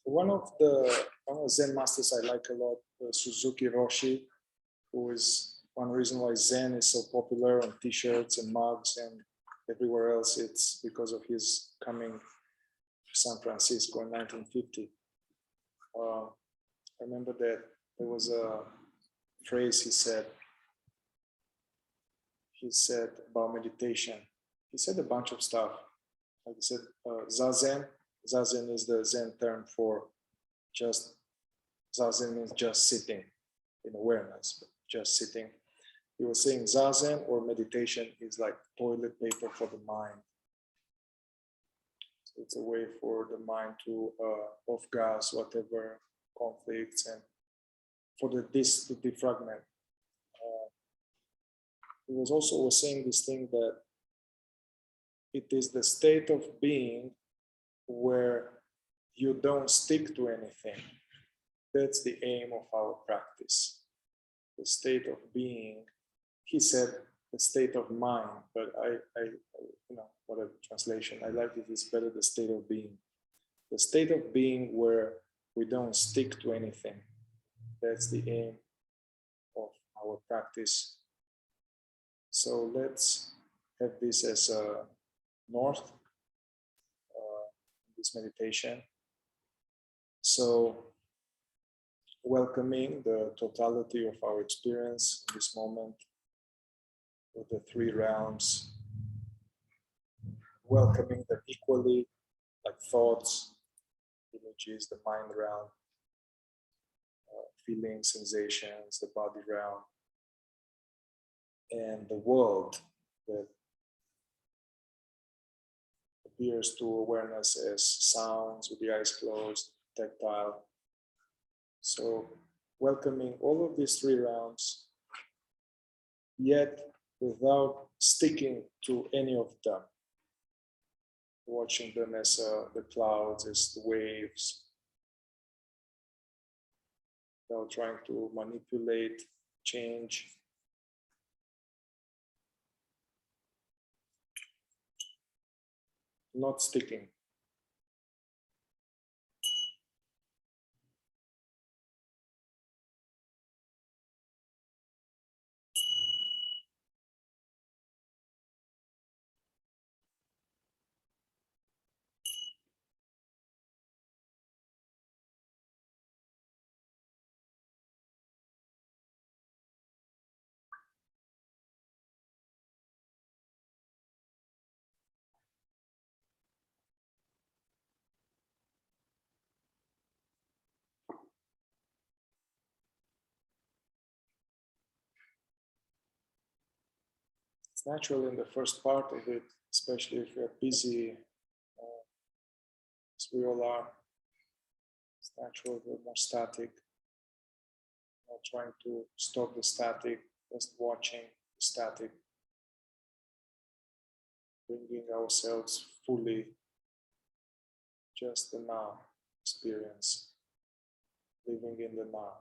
One of the Zen masters I like a lot, Suzuki Roshi, who is one reason why Zen is so popular on t-shirts and mugs and everywhere else. It's because of his coming to San Francisco in 1950. I remember that there was a phrase he said about meditation. He said a bunch of stuff. Like he said, Zazen. Zazen is the Zen term for just, Zazen means just sitting in awareness, but just sitting. He was saying Zazen or meditation is like toilet paper for the mind. So it's a way for the mind to off gas whatever conflicts and for to defragment. He was also saying this thing that it is the state of being where you don't stick to anything. That's the aim of our practice. The state of being, he said the state of mind, but I you know, whatever translation, I like it, it's better the state of being. The state of being where we don't stick to anything. That's the aim of our practice. So let's have this as a north, this meditation. So welcoming the totality of our experience in this moment with the three realms, welcoming them equally, like thoughts, images, the mind realm, feelings, sensations, the body realm, and the world that appears to awareness as sounds with the eyes closed, tactile. So welcoming all of these three realms, yet without sticking to any of them. Watching them as the clouds, as the waves, without trying to manipulate, change. Not sticking. It's natural in the first part of it, especially if you're busy, as we all are. It's natural, we're more static, not trying to stop the static, just watching the static, bringing ourselves fully just the now experience, living in the now.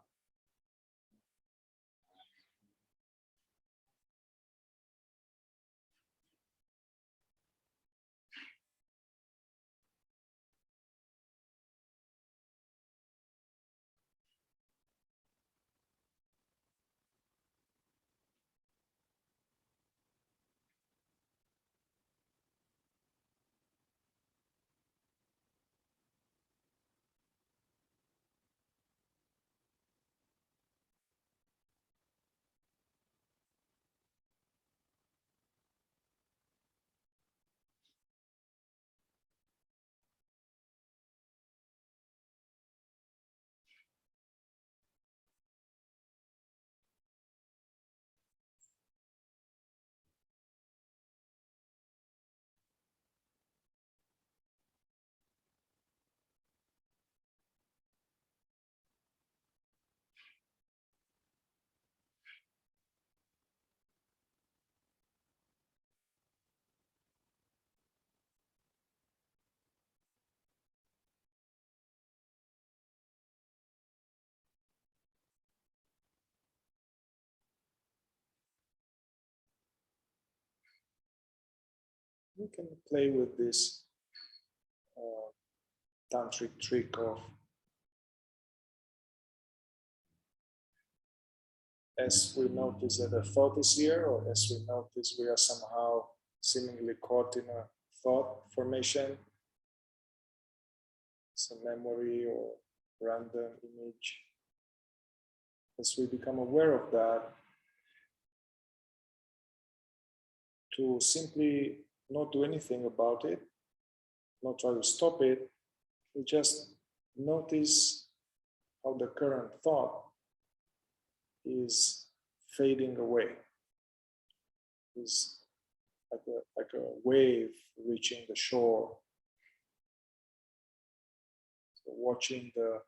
You can play with this tantric trick of as we notice that a thought is here, or as we notice we are somehow seemingly caught in a thought formation, some memory or random image. As we become aware of that, to simply not do anything about it, not try to stop it, we just notice how the current thought is fading away. Is like a wave reaching the shore. So watching the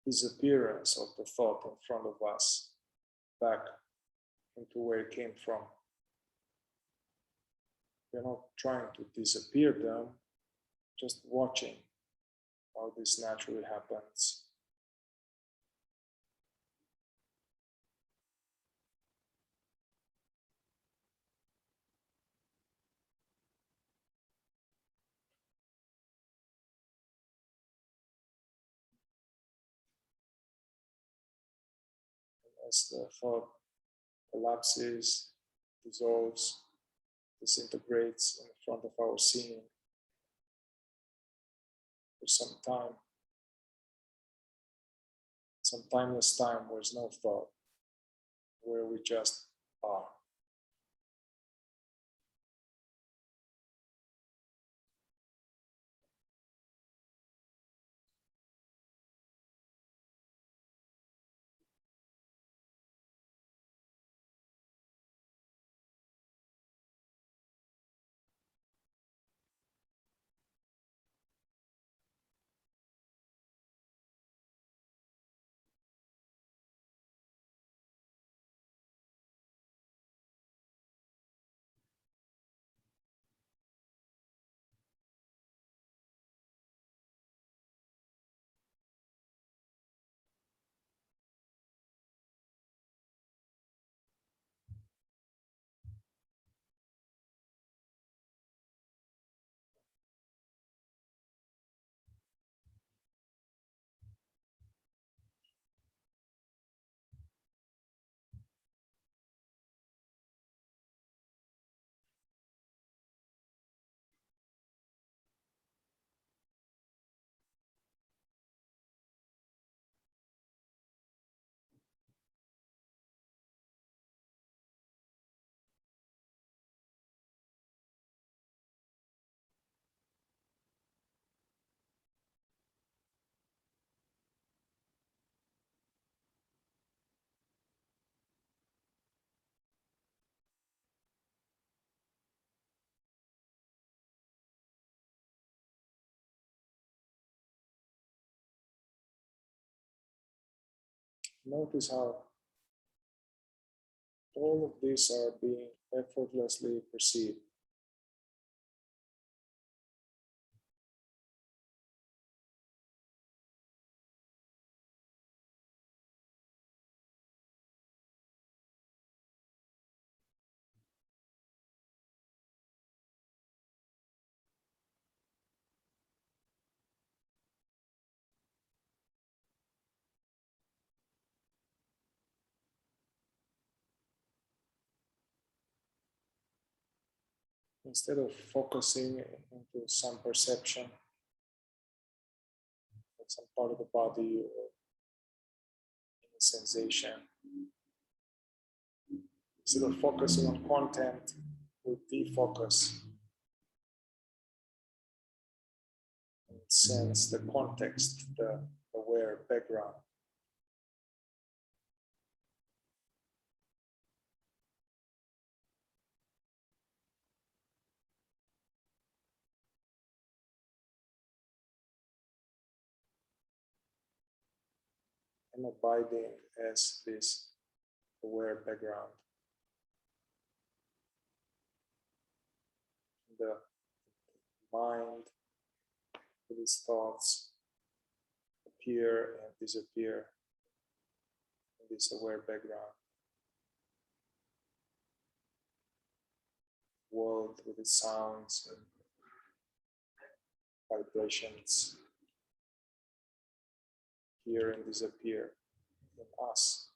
disappearance of the thought in front of us back into where it came from. We're not trying to disappear them, just watching how this naturally happens. As the thought collapses, dissolves, disintegrates in front of our seeing for some time, some timeless time where there's no thought, where we just are. Notice how all of these are being effortlessly perceived. Instead of focusing into some perception, of some part of the body or any sensation, instead of focusing on content, we defocus and sense the context, the aware background. And abiding as this aware background. The mind, with its thoughts, appear and disappear in this aware background. World with its sounds and vibrations appear and disappear in us.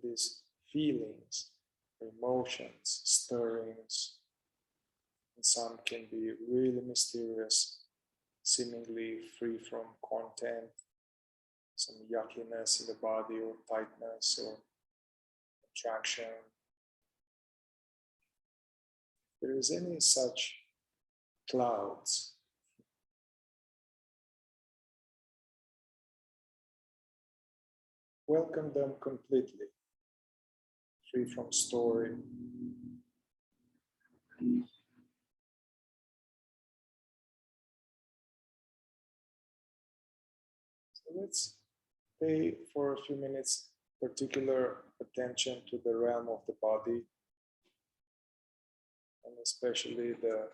These feelings, emotions, stirrings, and some can be really mysterious, seemingly free from content, some yuckiness in the body or tightness or contraction. If there is any such clouds, welcome them completely, free from story. So let's pay for a few minutes particular attention to the realm of the body, and especially the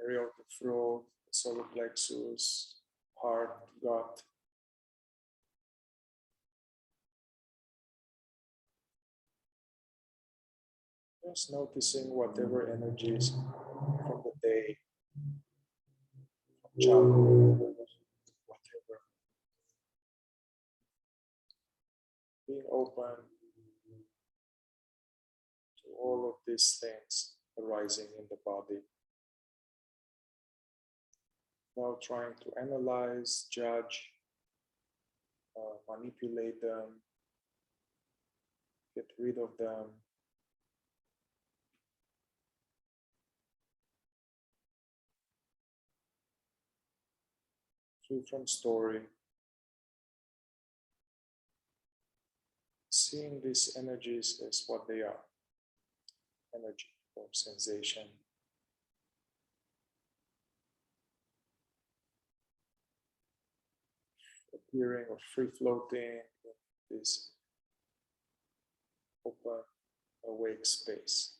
area of the throat, the solar plexus, heart, gut. Just noticing whatever energies from the day, from childhood, whatever. Being open to all of these things arising in the body. Without trying to analyze, judge, manipulate them, get rid of them. Free from story. Seeing these energies as what they are. Energy or sensation. Appearing or free floating in this open, awake space.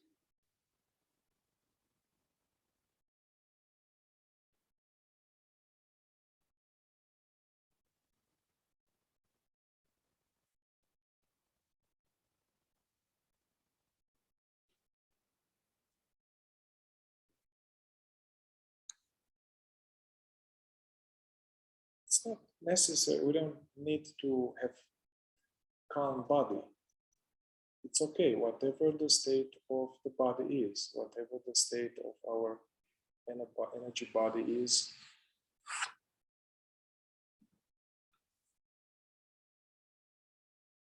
It's not necessary. We don't need to have calm body. It's okay, whatever the state of the body is, whatever the state of our energy body is.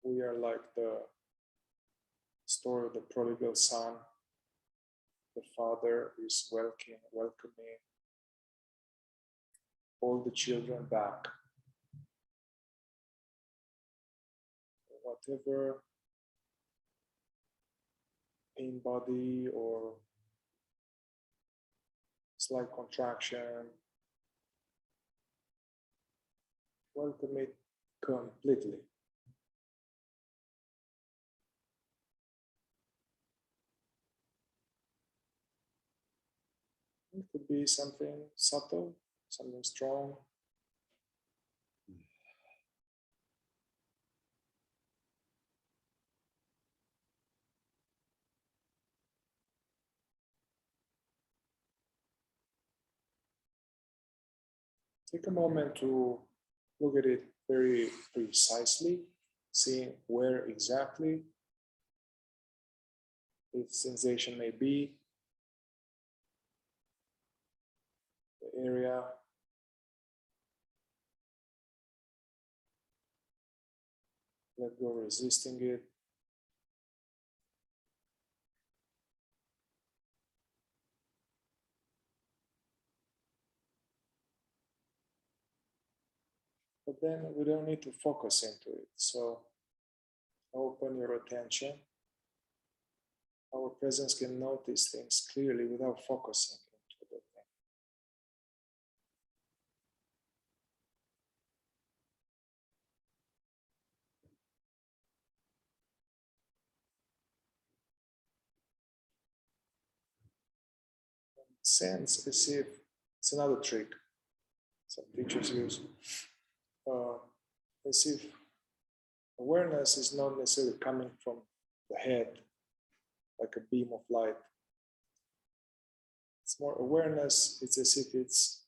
We are like the story of the prodigal son. The father is welcoming all the children back. Whatever pain body or slight contraction, welcome it completely. It could be something subtle, something strong. Take a moment to look at it very precisely, seeing where exactly its sensation may be, the area. Let go resisting it. But then we don't need to focus into it. So open your attention. Our presence can notice things clearly without focusing into the thing. sense as if it's another trick some teachers use, as if awareness is not necessarily coming from the head like a beam of light. It's more awareness, it's as if it's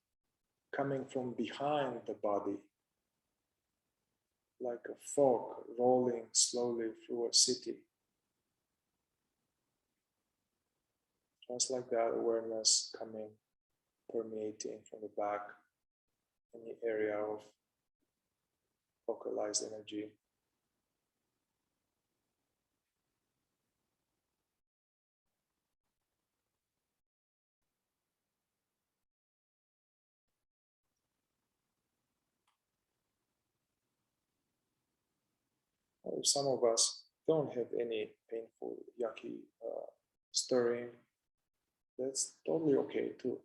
coming from behind the body, like a fog rolling slowly through a city. Just like that, awareness coming, permeating from the back, in the area of focalized energy. If some of us don't have any painful, yucky stirring, that's totally okay too.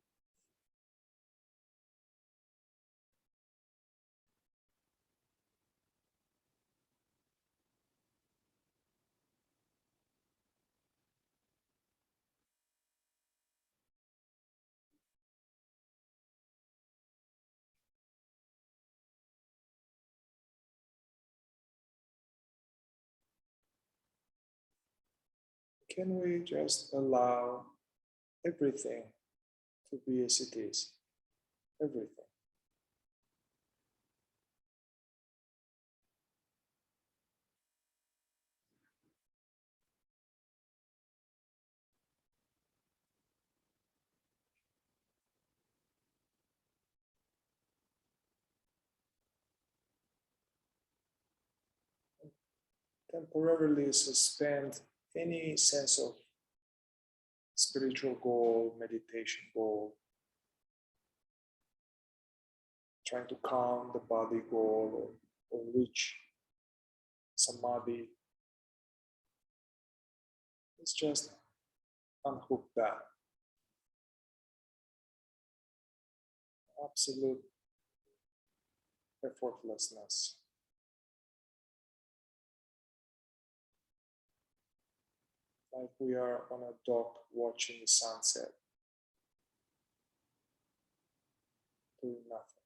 Can we just allow everything to be as it is? Everything. Temporarily suspend any sense of spiritual goal, meditation goal, trying to calm the body goal or reach samadhi. Let's just unhook that. Absolute effortlessness. Like we are on a dock watching the sunset, doing nothing.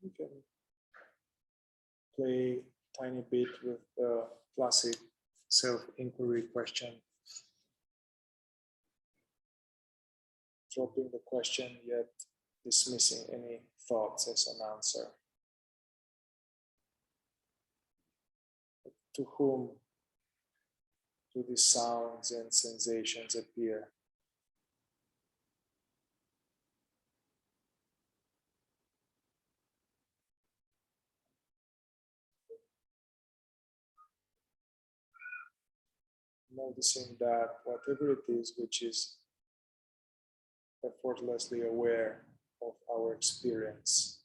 You can play tiny bit with the classic self-inquiry question. Dropping the question yet dismissing any thoughts as an answer. To whom do these sounds and sensations appear? Noticing that whatever it is which is effortlessly aware of our experience,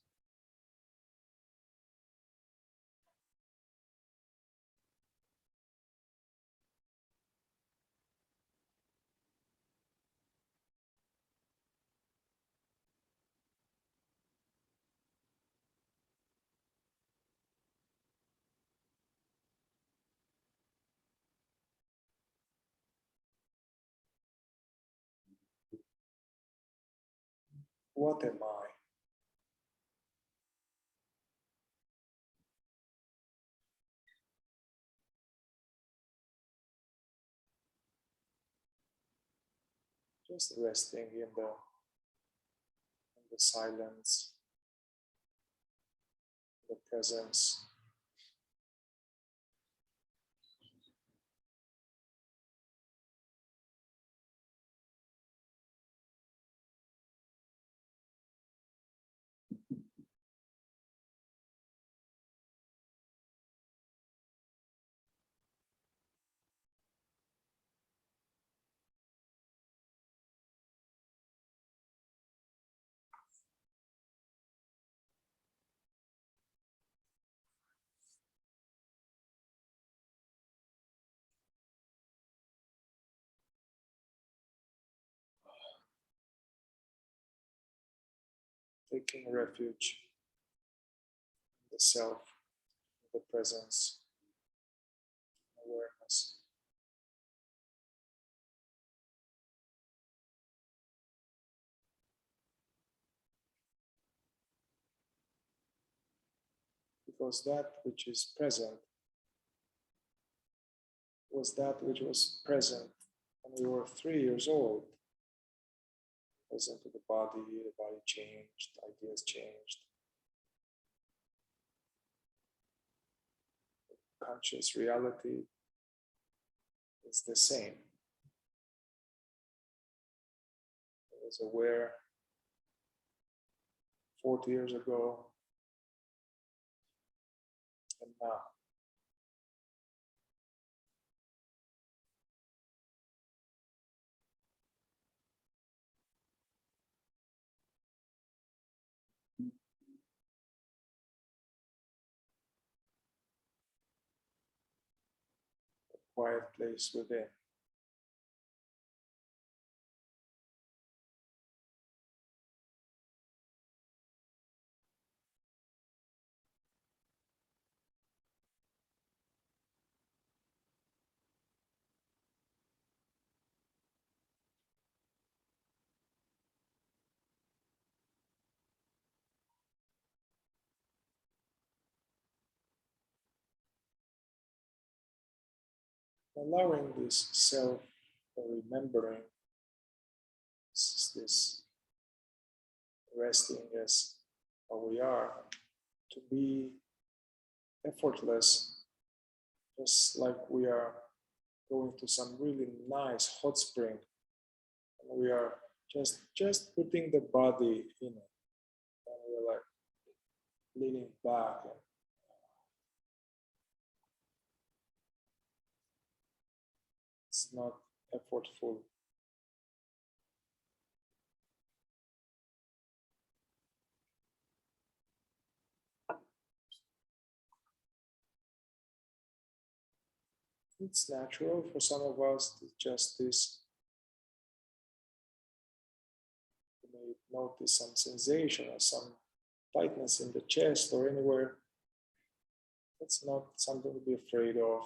what am I? Just resting in the silence, the presence. Taking refuge in the self, in the presence, awareness. Because that which is present was that which was present when we were 3 years old. Present to the body changed, ideas changed. Conscious reality is the same. I was aware 40 years ago and now. A quiet place within. Allowing this self remembering, this resting as how we are, to be effortless, just like we are going to some really nice hot spring, and we are just putting the body in it, and we're like leaning back. And it's not effortful. It's natural for some of us to just this. You may notice some sensation or some tightness in the chest or anywhere. That's not something to be afraid of.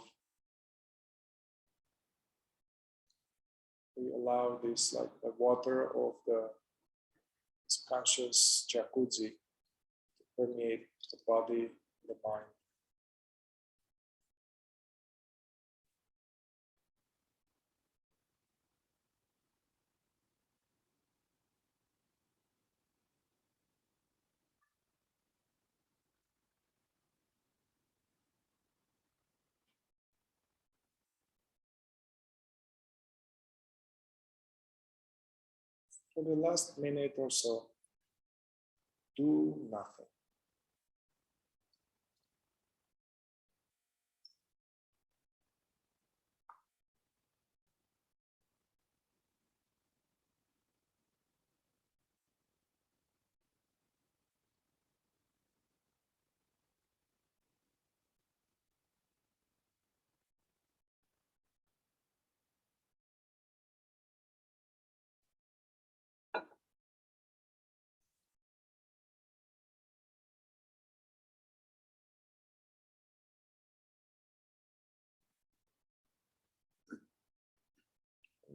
We allow this, like the water of the conscious jacuzzi, to permeate the body, the mind. For the last minute or so, do nothing.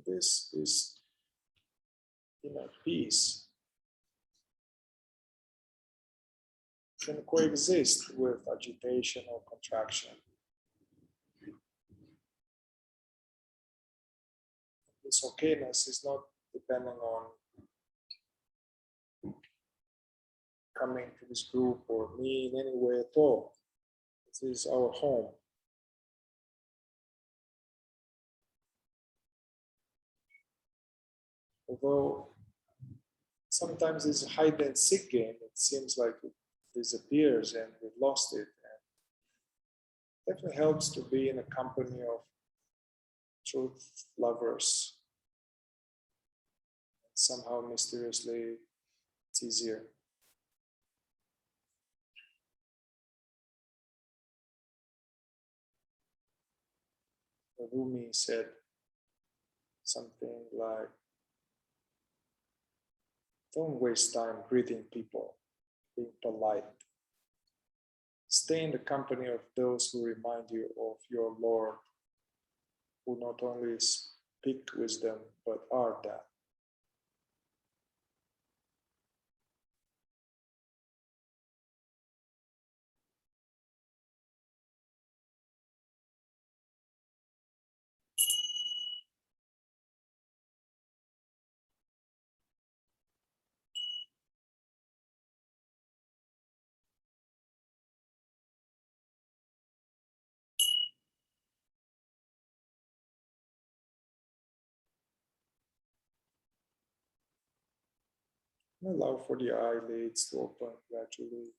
This is inner peace can coexist with agitation or contraction. This okayness is not depending on coming to this group or me in any way at all. This is our home. Although sometimes this hide and seek game, it seems like it disappears and we've lost it. And definitely helps to be in a company of truth lovers. And somehow mysteriously, it's easier. Rumi said something like, don't waste time greeting people, being polite. Stay in the company of those who remind you of your Lord, who not only speak wisdom, but are that. Allow for the eyelids to open gradually.